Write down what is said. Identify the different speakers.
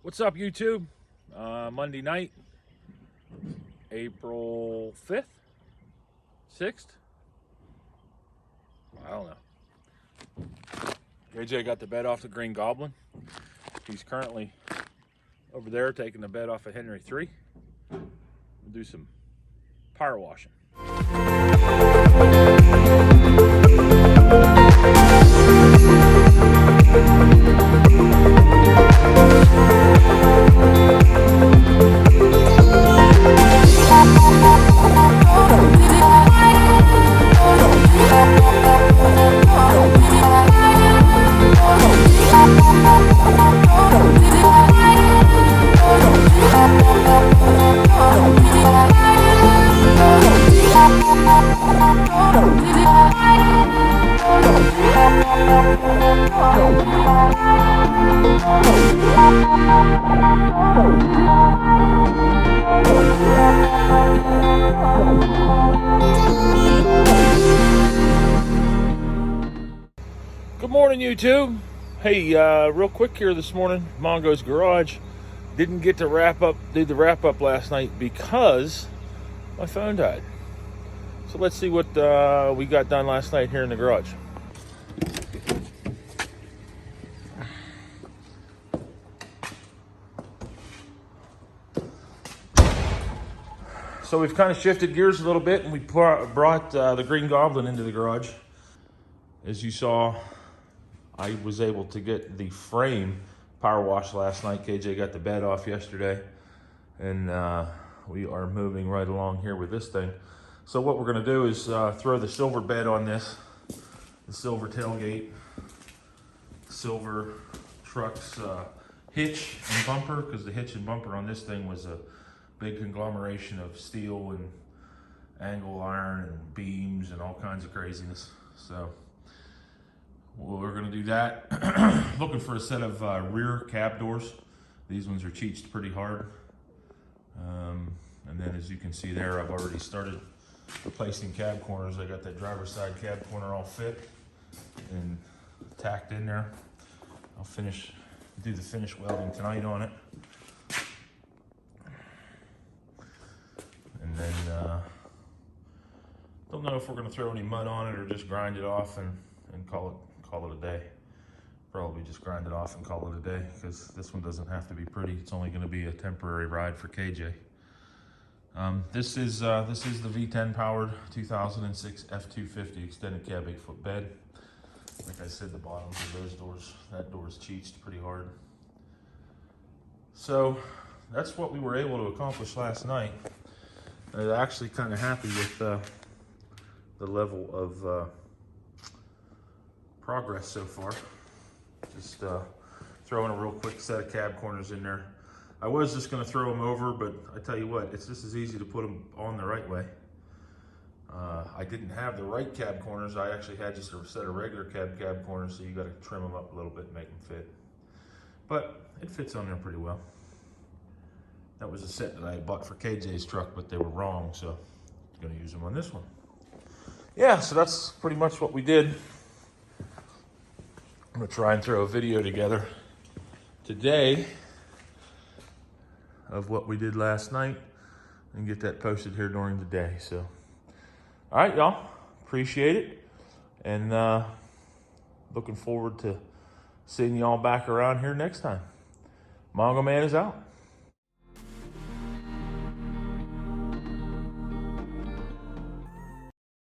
Speaker 1: What's up, YouTube? Monday night, April 5th, 6th? I don't know. JJ got the bed off the Green Goblin. He's currently over there taking the bed off of Henry 3. We'll do some power washing. Good morning, YouTube. Hey, real quick here this morning, Mongo's Garage. Didn't get to do the wrap up last night because my phone died. So let's see what we got done last night here in the garage. So we've kind of shifted gears a little bit, and we brought the Green Goblin into the garage. As you saw, I was able to get the frame power washed last night. KJ got the bed off yesterday, and we are moving right along here with this thing. So what we're gonna do is throw the silver bed on this, the silver tailgate, silver truck's hitch and bumper, because the hitch and bumper on this thing was a big conglomeration of steel and angle iron and beams and all kinds of craziness. So we're gonna do that. Looking for a set of rear cab doors. These ones are cheeched pretty hard. And then as you can see there, I've already started replacing cab corners. I got that driver's side cab corner all fit and tacked in there. I'll do the finish welding tonight on it. And then, don't know if we're gonna throw any mud on it or just grind it off and call it a day. Probably just grind it off and call it a day, because this one doesn't have to be pretty. It's only gonna be a temporary ride for KJ. This is the V10 powered 2006 F250 extended cab 8-foot bed. Like I said, the bottoms of those doors, that door is cheeched pretty hard. So that's what we were able to accomplish last night. I was actually kind of happy with the level of progress so far. Just throwing a real quick set of cab corners in there. I was just going to throw them over, but I tell you what, it's just as easy to put them on the right way. I didn't have the right cab corners. I actually had just a set of regular cab corners, so you got to trim them up a little bit and make them fit. But it fits on there pretty well. That was a set that I had bought for KJ's truck, but they were wrong, so I'm going to use them on this one. Yeah, so that's pretty much what we did. I'm going to try and throw a video together today of what we did last night and get that posted here during the day. So, all right, y'all, appreciate it, and looking forward to seeing y'all back around here next time. Mongo Man is out.